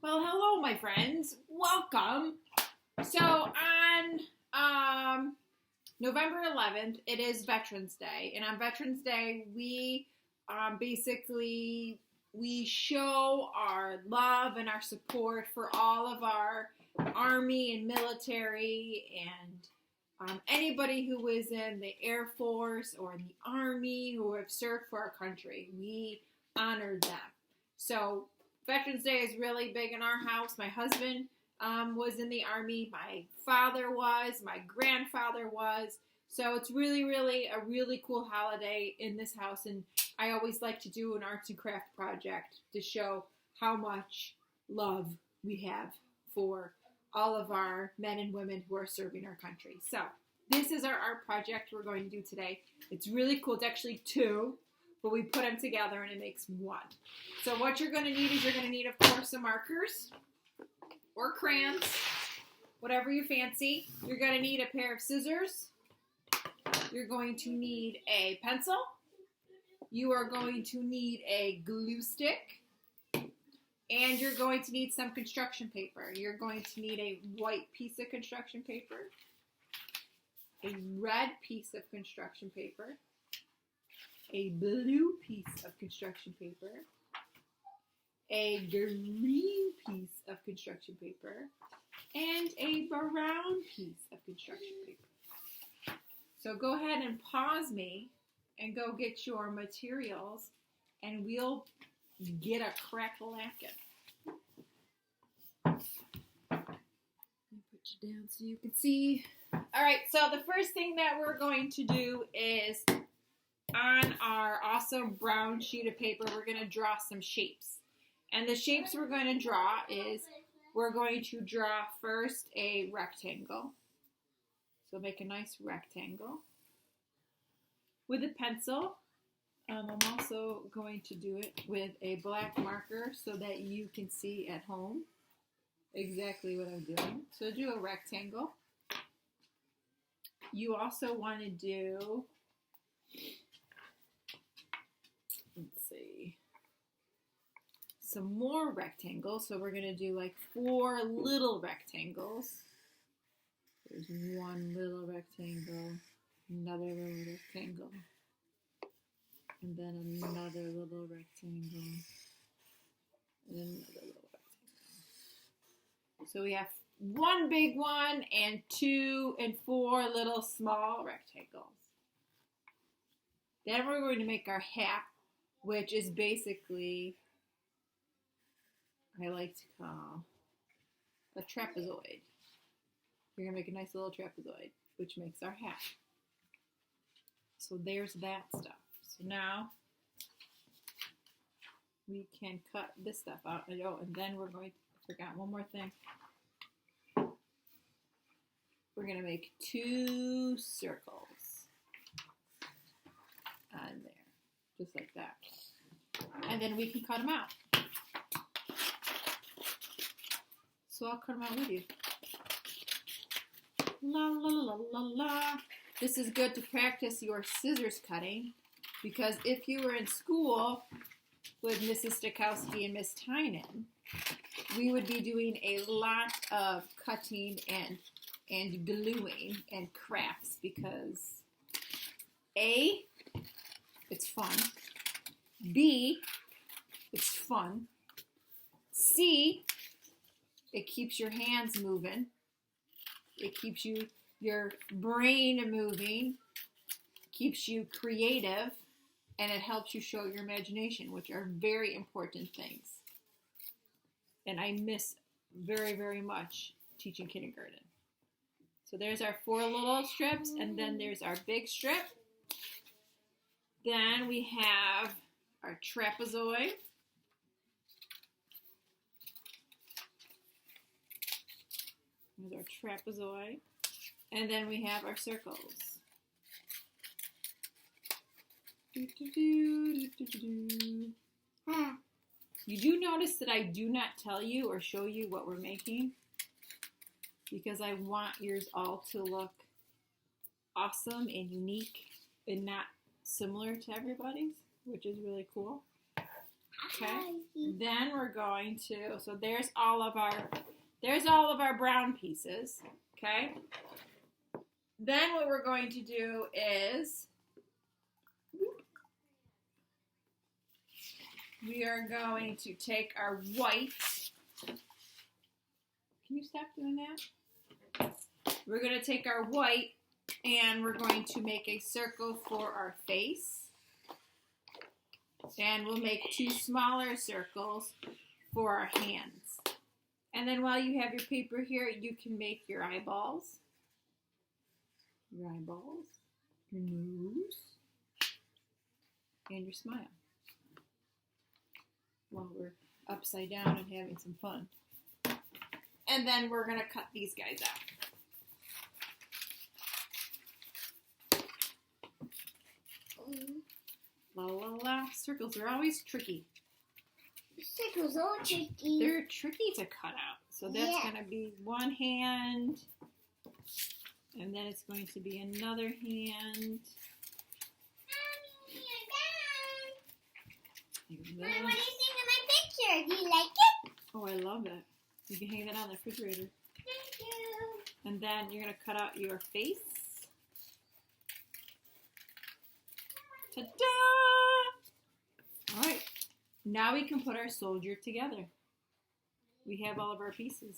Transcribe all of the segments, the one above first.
Well, hello, my friends. Welcome. So, on November 11th, it is Veterans Day, and on Veterans Day, we basically we show our love and our support for all of our Army and military and anybody who is in the Air Force or in the Army who have served for our country. We honor them. So Veterans Day is really big in our house. My husband was in the Army. My father was. My grandfather was. So it's really, really a really cool holiday in this house. And I always like to do an arts and craft project to show how much love we have for all of our men and women who are serving our country. So this is our art project we're going to do today. It's really cool. It's actually two, but we put them together and it makes one. So what you're going to need is you're going to need, of course, some markers or crayons, whatever you fancy. You're going to need a pair of scissors. You're going to need a pencil. You are going to need a glue stick. And you're going to need some construction paper. You're going to need a white piece of construction paper, a red piece of construction paper, a blue piece of construction paper, a green piece of construction paper, and a brown piece of construction paper. So go ahead and pause me and go get your materials, and we'll get a crack-a-lackin'. Let me put you down so you can see. All right, so the first thing that we're going to do is on our awesome brown sheet of paper, we're going to draw some shapes. And the shapes we're going to draw is we're going to draw first a rectangle. So make a nice rectangle with a pencil. I'm also going to do it with a black marker so that you can see at home exactly what I'm doing. So do a rectangle. You also want to do, let's see, some more rectangles. So we're going to do like 4 little rectangles. There's one little rectangle, another little rectangle, and then another little rectangle, and another little rectangle. So we have 1 big one and 2 and 4 little small rectangles. Then we're going to make our hat, which is basically, I like to call a trapezoid. We're going to make a nice little trapezoid, which makes our hat. So there's that stuff. So now we can cut this stuff out. Oh, and then we're going to, I forgot one more thing. We're going to make 2 circles on there, just like that. And then we can cut them out. So I'll cut them out with you. La la la la la. This is good to practice your scissors cutting, because if you were in school with Mrs. Stokowski and Miss Tynan, we would be doing a lot of cutting and gluing and crafts, because A, it's fun. B, it's fun. C, it keeps your hands moving. It keeps your brain moving, keeps you creative, and it helps you show your imagination, which are very important things. And I miss very, very much teaching kindergarten. So there's our 4 little strips, and then there's our big strip. Then we have our trapezoid. There's our trapezoid. And then we have our circles. You do notice that I do not tell you or show you what we're making, because I want yours all to look awesome and unique and not similar to everybody's, which is really cool. Okay. Then we're going to, so there's all of our brown pieces. Okay. Then what we're going to do is we are going to take our white. Can you stop doing that? We're going to take our white and we're going to make a circle for our face. And we'll make 2 smaller circles for our hands. And then while you have your paper here, you can make your eyeballs. Your eyeballs, your nose, and your smile. While we're upside down and having some fun. And then we're going to cut these guys out. La la la. Circles are always tricky. Circles are tricky. They're tricky to cut out. So that's going to be one hand. And then it's going to be another hand. Mom, what do you think of my picture? Do you like it? Oh, I love it. You can hang that on the refrigerator. Thank you. And then you're going to cut out your face. Ta-da! All right. Now we can put our soldier together. We have all of our pieces.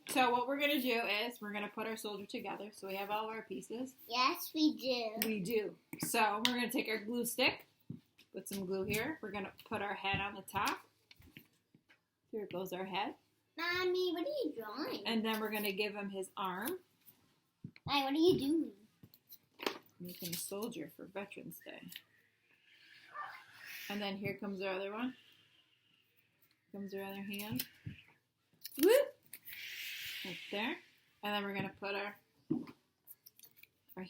So what we're going to do is we're going to put our soldier together. So we have all of our pieces. Yes, we do. We do. So we're going to take our glue stick. Put some glue here. We're going to put our head on the top. Here goes our head. Mommy, what are you drawing? And then we're going to give him his arm. Hey, what are you doing? Making a soldier for Veterans Day. And then here comes our other one. Comes our other hand. Whoop! Right there. And then we're going to put our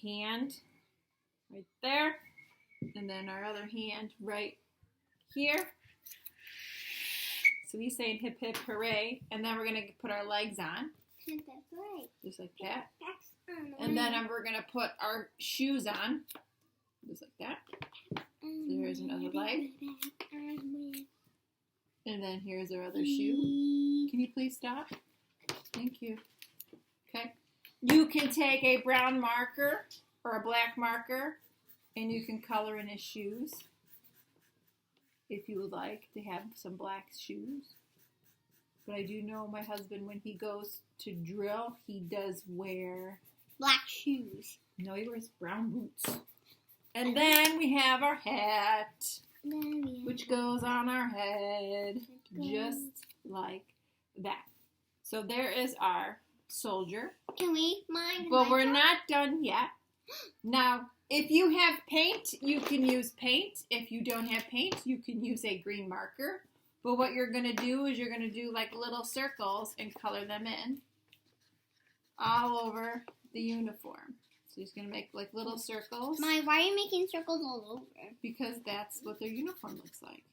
hand right there. And then our other hand right here. So he's saying hip hip hooray. And then we're going to put our legs on. That's right. Just like that. And then we're going to put our shoes on. Just like that. There's another leg. And then here's our other shoe. Can you please stop? Thank you. Okay. You can take a brown marker or a black marker and you can color in his shoes if you would like to have some black shoes. But I do know my husband, when he goes to drill, he does wear black shoes. No, he wears brown boots. And then we have our hat, which goes on our head, just like that. So there is our soldier. Can we mind? But we're not done yet. Now, if you have paint, you can use paint. If you don't have paint, you can use a green marker. But what you're going to do is you're going to do like little circles and color them in all over the uniform. So he's going to make like little circles. Why are you making circles all over? Because that's what their uniform looks like.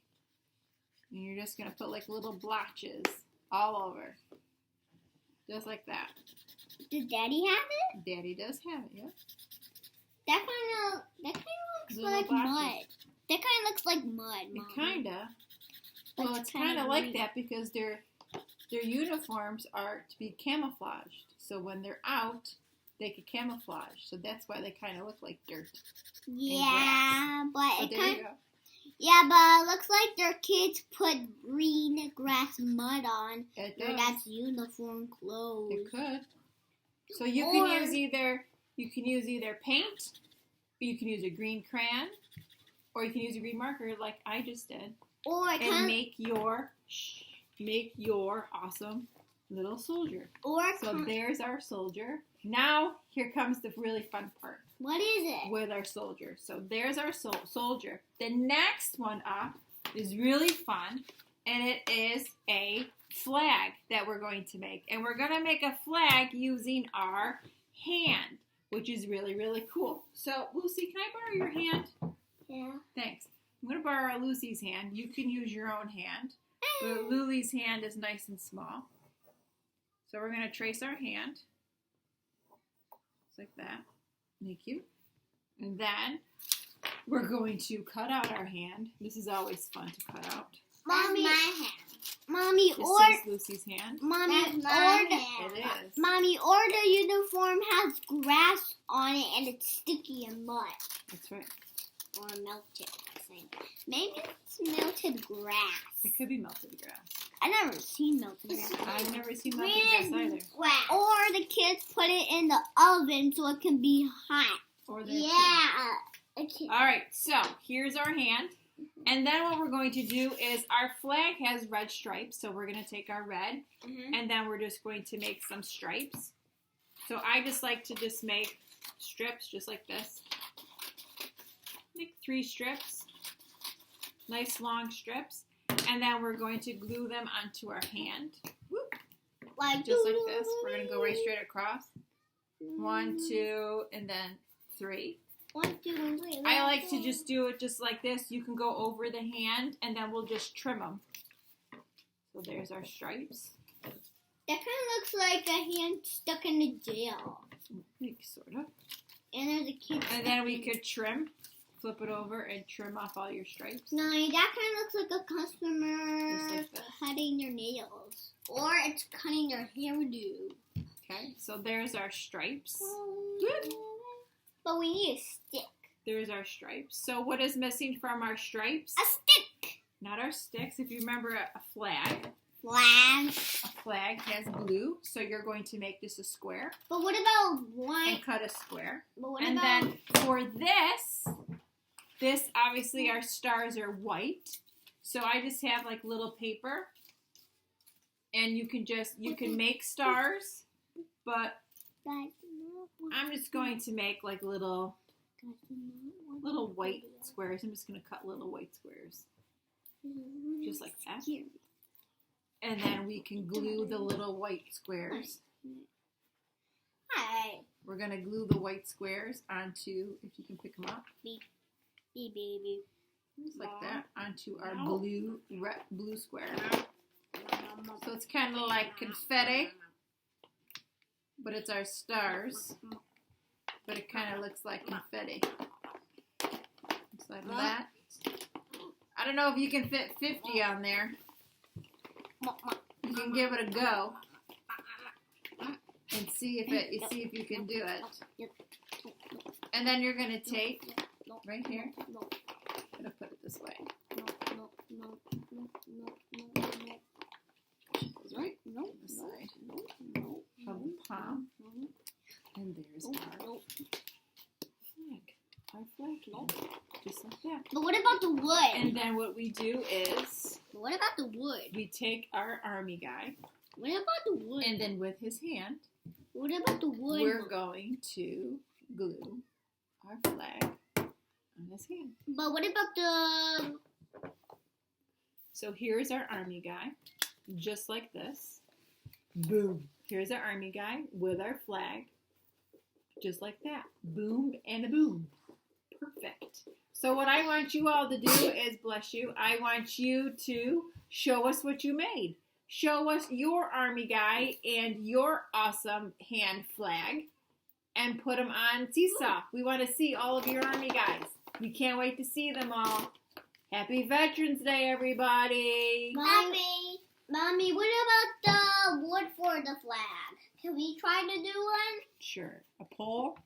And you're just going to put like little blotches all over. Just like that. Does Daddy have it? Daddy does have it, yeah. That kind of looks Little like blotches. mud. That kind of looks like mud, Mom. It kind of. Well, it's kind of like that because their uniforms are to be camouflaged. So when they're out, they could camouflage. So that's why they kind of look like dirt. Yeah, but So it there kind you go. yeah, but it looks like their kids put green grass mud on It their does. dad's uniform clothes. It could. So you Or- can use either paint, or you can use a green crayon, or you can use a green marker like I just did, Or it and kind make your awesome little soldier. or So there's our soldier. Now here comes the really fun part what is it? with our soldier. So there's our soldier. The next one up is really fun, and it is a flag that we're going to make. And we're going to make a flag using our hand, which is really, really cool. So, Lucy, can I borrow your hand? Yeah. Thanks. I'm going to borrow Lucy's hand. You can use your own hand, but Lily's hand is nice and small. So we're going to trace our hand. Just like that. Thank you. And then we're going to cut out our hand. This is always fun to cut out. Mommy, That's my hand. Mommy, This or is Lucy's hand. Mommy, That's my or hand. It is. Mommy, or the uniform has grass on it and it's sticky and mud. That's right. Or melted. Maybe it's melted grass. It could be melted grass. I've never seen melted grass. I've never seen melted grass either. Grass. Or the kids put it in the oven so it can be hot. Or they're Yeah. All right, so here's our hand. And then what we're going to do is our flag has red stripes. So we're going to take our red and then we're just going to make some stripes. So I just like to just make strips just like this. Make 3 strips. Nice long strips. And then we're going to glue them onto our hand. Whoop. Just like this. We're going to go right straight across. 1, 2, and then 3. 1, 2, 3. I like to just do it just like this. You can go over the hand, and then we'll just trim them. So there's our stripes. That kind of looks like a hand stuck in a jail. Sort of. And there's a kid. And then we could trim. Flip it over and trim off all your stripes. No, that kind of looks like a customer Just like that. cutting their nails. Or it's cutting their hairdo. Okay, so there's our stripes. But we need a stick. There's our stripes. So what is missing from our stripes? A stick! Not our sticks. If you remember a flag. Flag. A flag has glue, so you're going to make this a square But what about one? and cut a square. But what And about... then for this obviously our stars are white. So I just have like little paper, and you can make stars, but I'm just going to make like little white squares. I'm just going to cut little white squares, just like that. And then we can glue the little white squares. Hi. We're going to glue the white squares onto, if you can pick them up, Baby. just like that, onto our blue square. So it's kind of like confetti, but it's our stars. But it kind of looks like confetti. Just like that. I don't know if you can fit 50 on there. You can give it a go and see if you can do it. And then you're gonna take right here. I'm gonna put it this way. Goes right on the side of the palm. And there's our flag. Our flag. Just like that. But what about the wood? And then what we do is What about the wood? we take our army guy, What about the wood? and then with his hand, What about the wood? we're going to glue our flag on his hand. But what about the... So here's our army guy, just like this. Boom. Here's our army guy with our flag, just like that. Boom and a boom. Perfect. So what I want you all to do is, bless you, I want you to show us what you made. Show us your army guy and your awesome hand flag and put them on Seesaw. We want to see all of your army guys. We can't wait to see them all. Happy Veterans Day, everybody. Mommy, what about the wood for the flag? Can we try to do one? Sure. A pole.